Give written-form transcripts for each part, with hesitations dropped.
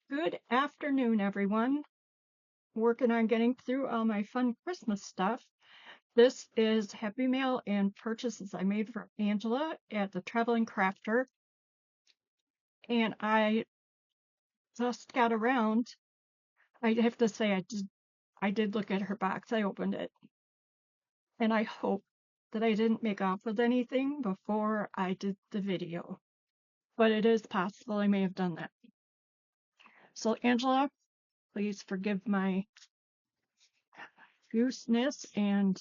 Good afternoon, everyone. Working on getting through all my fun Christmas stuff. This is Happy Mail and purchases I made for Angela at the Traveling Crafter. And I just got around. I have to say I did look at her box. I opened it. And I hope that I didn't make off with anything before I did the video. But it is possible I may have done that. So Angela, please forgive my gooseness and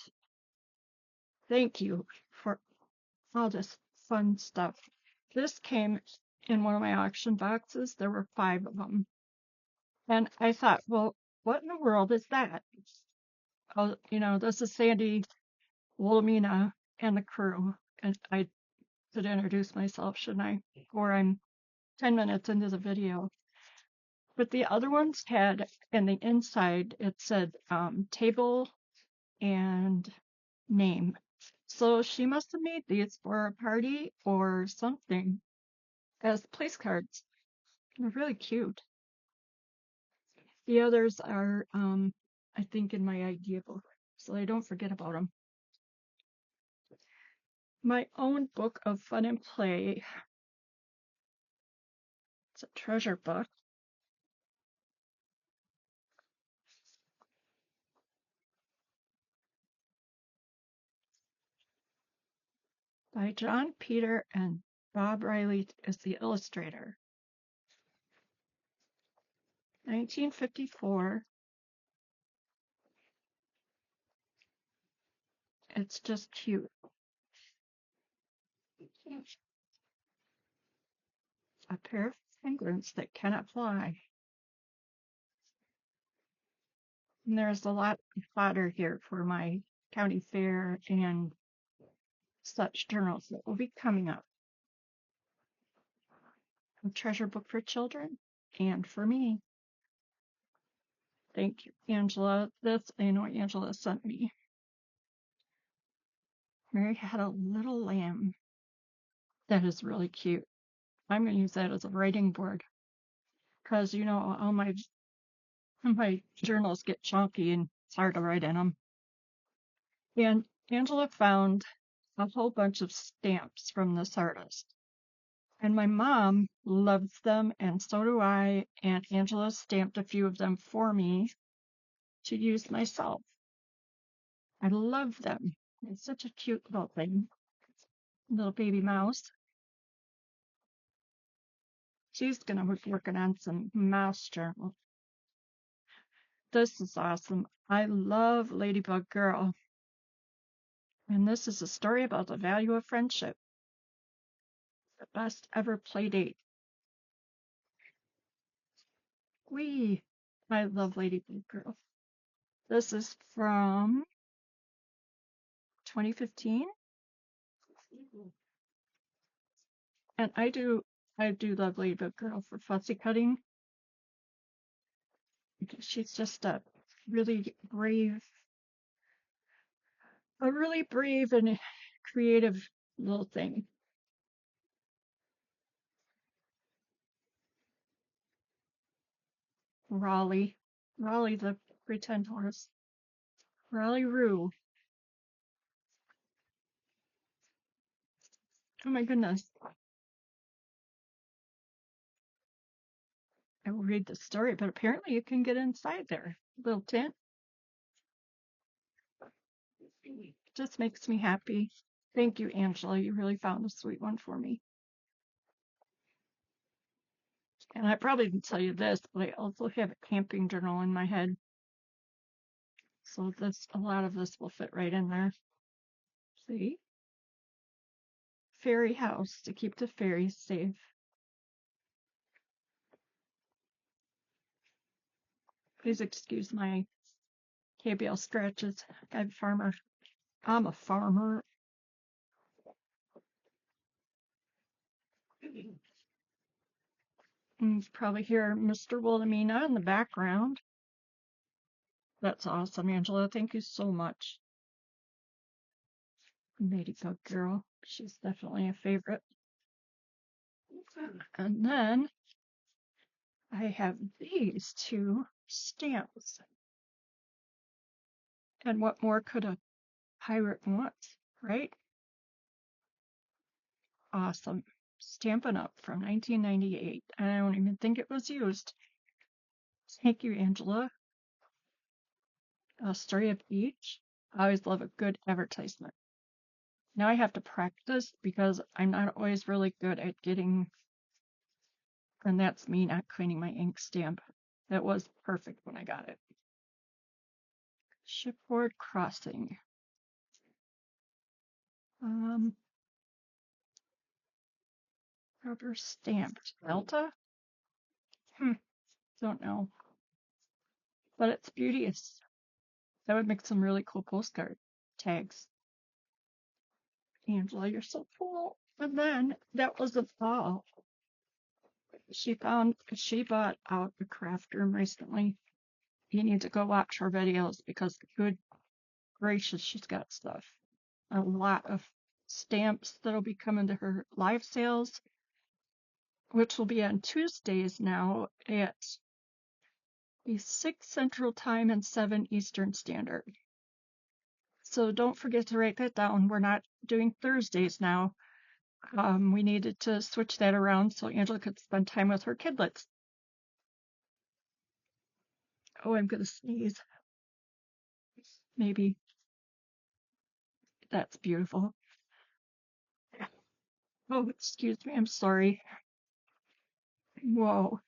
thank you for all this fun stuff. This came in one of my auction boxes. There were 5 of them. And I thought, well, what in the world is that? Oh, this is Sandy Wilhelmina and the crew. And I should introduce myself, shouldn't I? Or I'm 10 minutes into the video. But the other ones had, in the inside, it said table and name. So she must have made these for a party or something as place cards. They're really cute. The others are, I think, in my idea book, so I don't forget about them. My own book of fun and play. It's a treasure book. By John Peter and Bob Riley is the illustrator. 1954. It's just cute. A pair of penguins that cannot fly. And there's a lot of fodder here for my county fair and such journals that will be coming up. A treasure book for children and for me. Thank you, Angela. Angela sent me. Mary had a little lamb. That is really cute. I'm going to use that as a writing board because, all my journals get chunky and it's hard to write in them. And Angela found a whole bunch of stamps from this artist. And my mom loves them, and so do I. And Angela stamped a few of them for me to use myself. I love them. It's such a cute little thing. Little baby mouse. She's going to be working on some mouse journals. This is awesome. I love Ladybug Girl. And this is a story about the value of friendship. The best ever play date. Whee! I love Ladybug Girl. This is from 2015. And I do love Ladybug Girl for fussy cutting. She's just a really brave and creative little thing. Raleigh the pretend horse. Raleigh Roo. Oh my goodness. I will read the story, but apparently you can get inside there. Little tent. Just makes me happy. Thank you, Angela. You really found a sweet one for me. And I probably didn't tell you this, but I also have a camping journal in my head. So a lot of this will fit right in there. See? Fairy house to keep the fairies safe. Please excuse my KBL scratches. I'm a farmer. And you probably hear Mr. Wilhelmina in the background. That's awesome, Angela. Thank you so much. Ladybug Girl. She's definitely a favorite. And then I have these two stamps. And what more could a pirate want, right? Awesome. Stampin' Up! From 1998. I don't even think it was used. Thank you, Angela. A story of each. I always love a good advertisement. Now I have to practice because I'm not always really good at getting, and that's me not cleaning my ink stamp. That was perfect when I got it. Shipboard crossing. Rubber stamped. Delta? Don't know. But it's beauteous. That would make some really cool postcard tags. Angela, you're so cool. And then that wasn't all. She bought out a craft room recently. You need to go watch her videos because good gracious, she's got stuff. A lot of stamps that'll be coming to her live sales, which will be on Tuesdays now at 6 Central Time and 7 Eastern Standard. So don't forget to write that down. We're not doing Thursdays now. We needed to switch that around so Angela could spend time with her kidlets. Oh, I'm gonna sneeze. Maybe. That's beautiful. Oh, excuse me, I'm sorry. Whoa.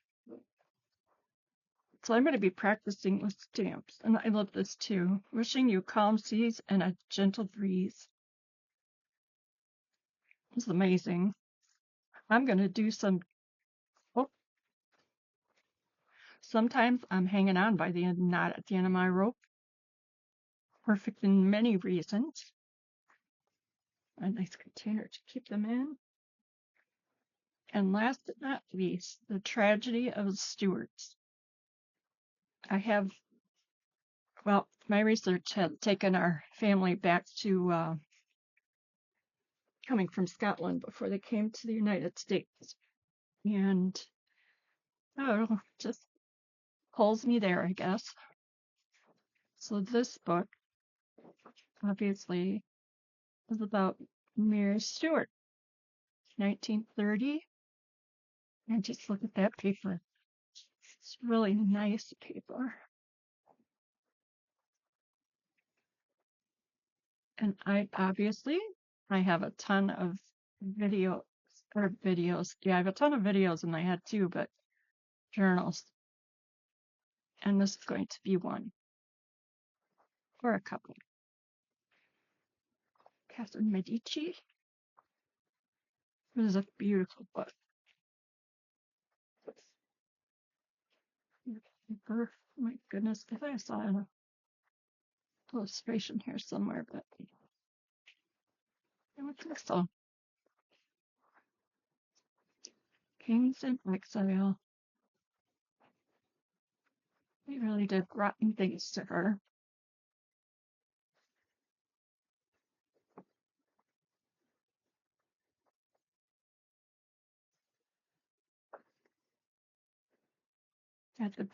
So I'm going to be practicing with stamps, and I love this too. Wishing you calm seas and a gentle breeze. It's amazing. I'm going to do some. Oh, sometimes I'm hanging on by the end, not at the end of my rope. Perfect in many reasons. A nice container to keep them in. And last but not least, the tragedy of the Stuarts. I have, well, my research has taken our family back to coming from Scotland before they came to the United States. And oh, just pulls me there, I guess. So this book, obviously, is about Mary Stuart, 1930. And just look at that paper. It's really nice paper. And I have a ton of videos. Yeah, I have a ton of videos in my head too, but journals. And this is going to be one or a couple. Catherine Medici. This is a beautiful book. Paper. Oh my goodness, I thought I saw an illustration here somewhere, but I don't think so. Kings in exile. They really did rotten things to her. At the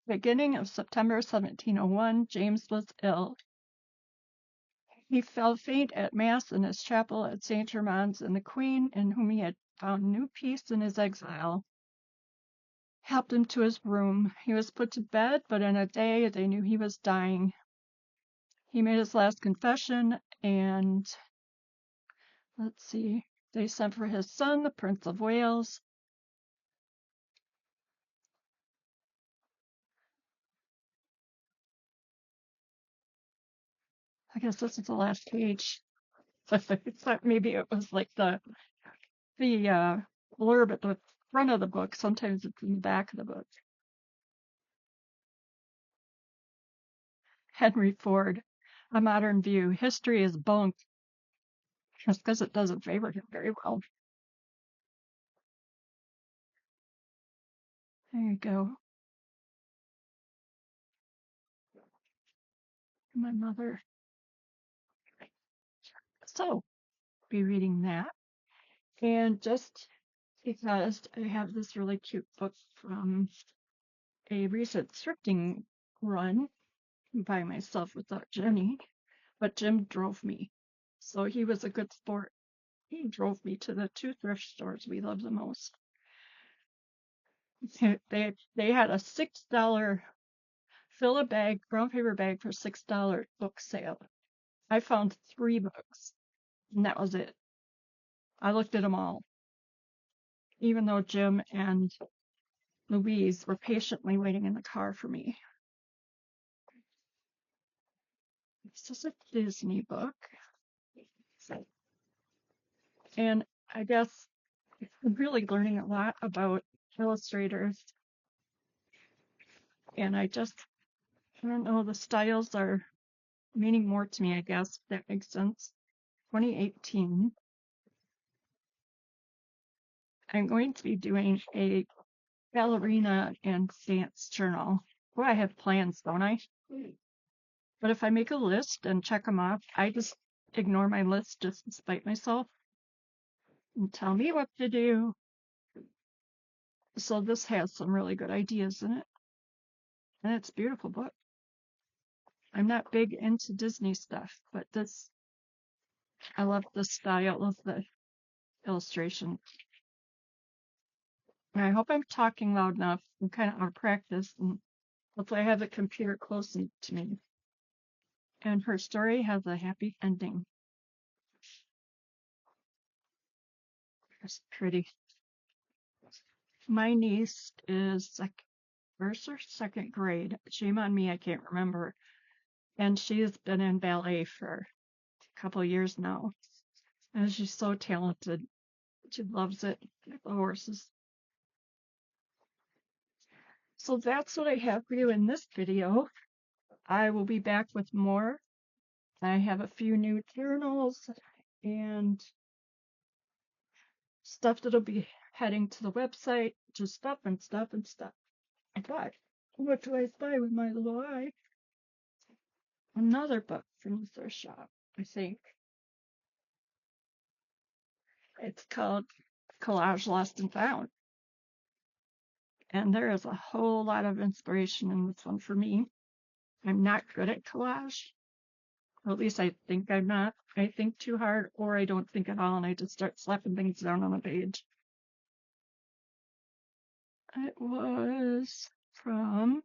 beginning of September 1701, James was ill. He fell faint at Mass in his chapel at St. Germain's, and the Queen, in whom he had found new peace in his exile, helped him to his room. He was put to bed, but in a day they knew he was dying. He made his last confession, and let's see, they sent for his son, the Prince of Wales. I guess this is the last page. I thought maybe it was like the blurb at the front of the book. Sometimes it's in the back of the book. Henry Ford, A Modern View. History is bunk. Just because it doesn't favor him very well. There you go. My mother. So, be reading that. And just because I have this really cute book from a recent thrifting run by myself without Jenny, but Jim drove me. So he was a good sport. He drove me to the two thrift stores we love the most. They had a $6 fill a bag, brown paper bag for $6 book sale. I found 3 books, and that was it. I looked at them all, even though Jim and Louise were patiently waiting in the car for me. This is a Disney book. And I guess I'm really learning a lot about illustrators. And I don't know, the styles are meaning more to me, I guess, if that makes sense. 2018. I'm going to be doing a ballerina and dance journal. Well, I have plans, don't I? But if I make a list and check them off, I just ignore my list just to spite myself and tell me what to do. So this has some really good ideas in it. And it's a beautiful book. I'm not big into Disney stuff, but I love the style of the illustration. And I hope I'm talking loud enough. I'm kind of out of practice, and hopefully I have the computer close to me. And her story has a happy ending. It's pretty. My niece is first or second grade. Shame on me, I can't remember. And she's been in ballet for a couple of years now. And she's so talented. She loves it, like the horses. So that's what I have for you in this video. I will be back with more. I have a few new journals and stuff that'll be heading to the website. Just stuff and stuff and stuff. But what do I spy with my little eye? Another book from the thrift shop, I think. It's called Collage Lost and Found. And there is a whole lot of inspiration in this one for me. I'm not good at collage. Or at least I think I'm not. I think too hard, or I don't think at all, and I just start slapping things down on the page. It was from.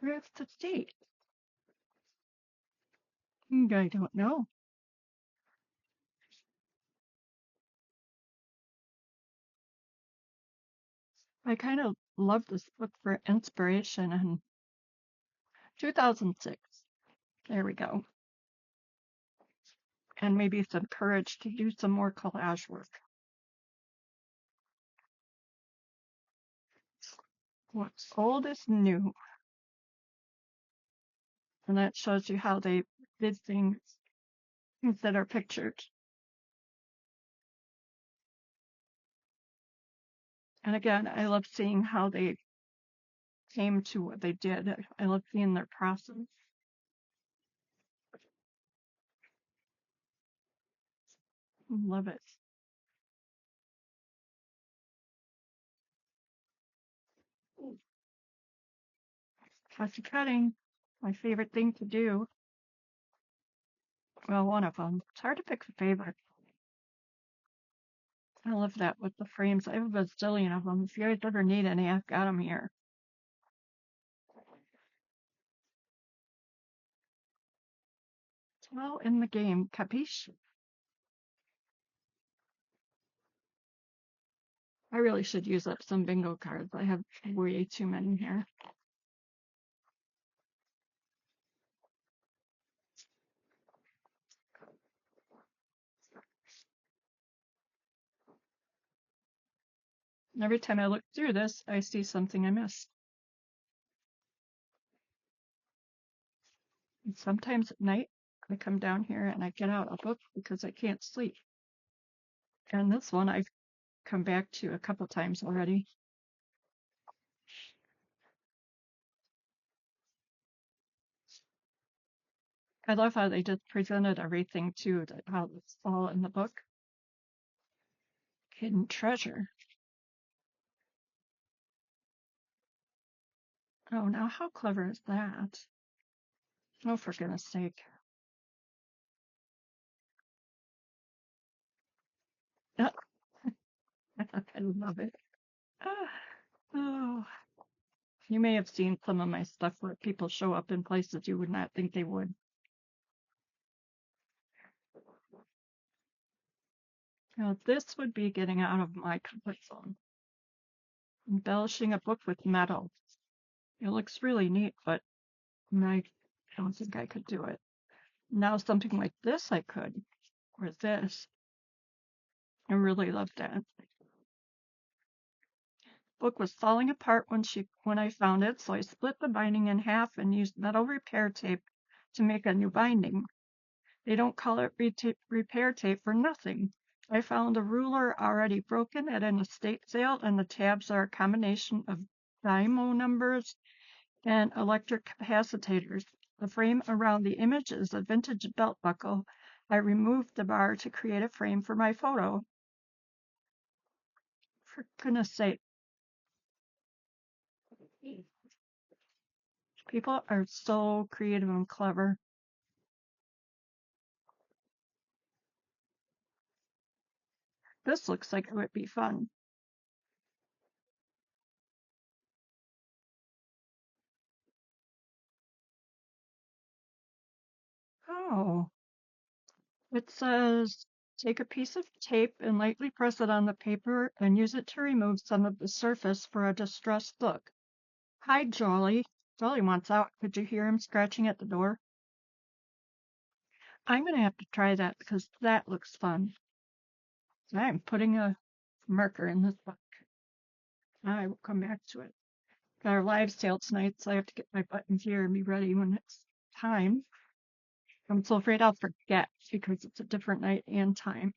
Where's the date? I don't know. I kind of love this book for inspiration in 2006. There we go. And maybe some courage to do some more collage work. What's old is new. And that shows you how they did things that are pictured. And again, I love seeing how they came to what they did. I love seeing their process. Love it. Fussy cutting, my favorite thing to do. Well, one of them. It's hard to pick a favorite. I love that with the frames. I have a bazillion of them. If you guys ever need any, I've got them here. It's all in the game, capiche? I really should use up some bingo cards. I have way too many here. And every time I look through this, I see something I missed. And sometimes at night, I come down here and I get out a book because I can't sleep. And this one I've come back to a couple times already. I love how they just presented everything too, how it's all in the book. Hidden treasure. Oh, now how clever is that? Oh, for goodness sake. I love it. Ah, oh, you may have seen some of my stuff where people show up in places you would not think they would. Now, this would be getting out of my comfort zone. Embellishing a book with metal. It looks really neat, but I don't think I could do it. Now, something like this I could, or this. I really love that. Book was falling apart when I found it, so I split the binding in half and used metal repair tape to make a new binding. They don't call it repair tape for nothing. I found a ruler already broken at an estate sale, and the tabs are a combination of dymo numbers and electric capacitors. The frame around the image is a vintage belt buckle. I removed the bar to create a frame for my photo. For goodness sake, people are so creative and clever. This looks like it would be fun. Oh, it says take a piece of tape and lightly press it on the paper and use it to remove some of the surface for a distressed look. Hi, Jolly. Jolly wants out. Could you hear him scratching at the door? I'm going to have to try that because that looks fun. I'm putting a marker in this book. I will come back to it. Got our live sale tonight, so I have to get my buttons here and be ready when it's time. I'm so afraid I'll forget because it's a different night and time.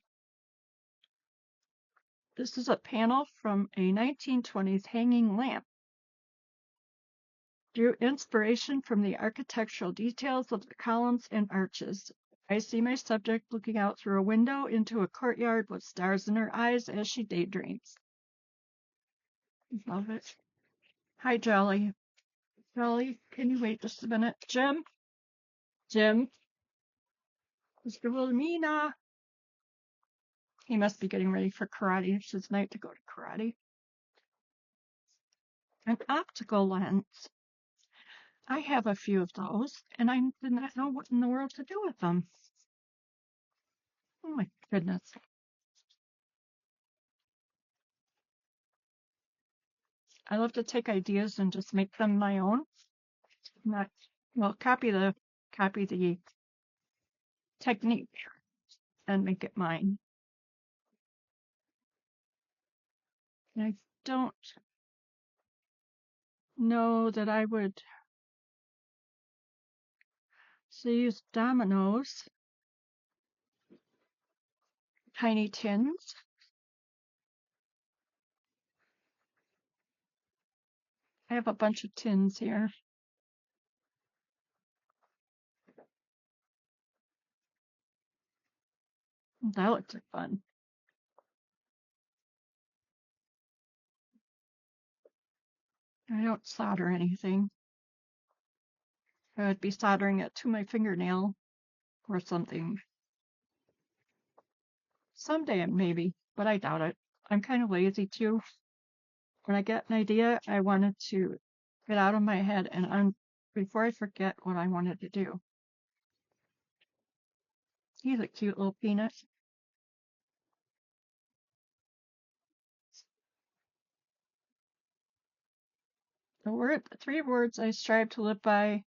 This is a panel from a 1920s hanging lamp. Drew inspiration from the architectural details of the columns and arches. I see my subject looking out through a window into a courtyard with stars in her eyes as she daydreams. Love it. Hi, Jolly. Jolly, can you wait just a minute? Jim? Jim? Mr. Wilhelmina? He must be getting ready for karate. It's his night to go to karate. An optical lens. I have a few of those, and I did not know what in the world to do with them. Oh my goodness. I love to take ideas and just make them my own. Not well, copy the technique and make it mine. I don't know that I would use dominoes, tiny tins. I have a bunch of tins here. That looks like fun. I don't solder anything. I would be soldering it to my fingernail or something. Someday maybe, but I doubt it. I'm kind of lazy too. When I get an idea, I want it to get out of my head and before I forget what I wanted to do. He's a cute little peanut. The 3 words I strive to live by: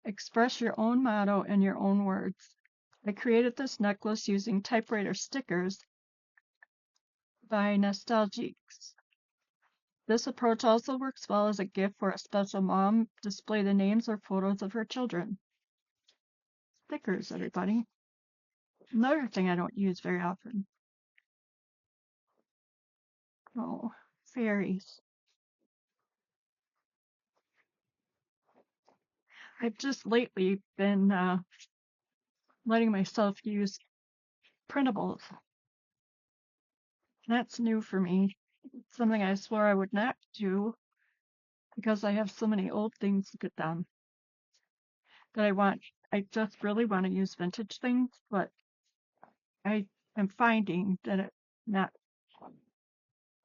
express your own motto in your own words. I created this necklace using typewriter stickers by Nostalgiques. This approach also works well as a gift for a special mom. Display the names or photos of her children. Stickers, everybody. Another thing I don't use very often. Oh, fairies. I've just lately been letting myself use printables. That's new for me. Something I swore I would not do because I have so many old things to get done that I just really want to use vintage things, but I am finding that it's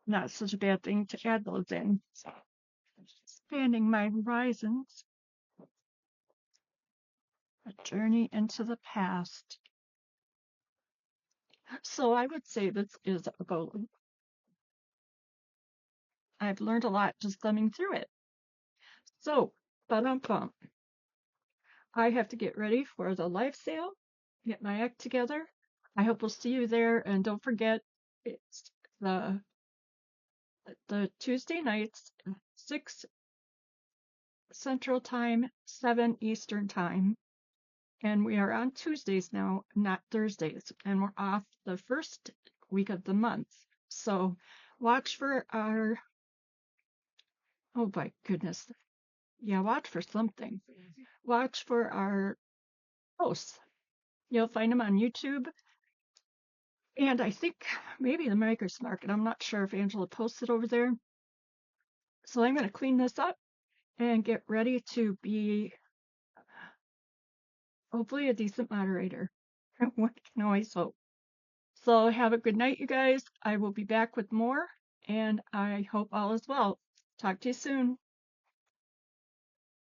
not such a bad thing to add those in. Expanding my horizons, a journey into the past. So I would say this is a goal. I've learned a lot just thumbing through it. So, but I have to get ready for the live sale, get my act together. I hope we'll see you there, and don't forget it's the Tuesday nights, 6 Central Time, 7 Eastern Time. And we are on Tuesdays now, not Thursdays. And we're off the first week of the month. So watch for our, oh my goodness. Yeah, watch for something. Watch for our posts. You'll find them on YouTube. And I think maybe the Maker's Market. I'm not sure if Angela posted over there. So I'm going to clean this up and get ready to be hopefully a decent moderator. One can always hope. So have a good night, you guys. I will be back with more, and I hope all is well. Talk to you soon.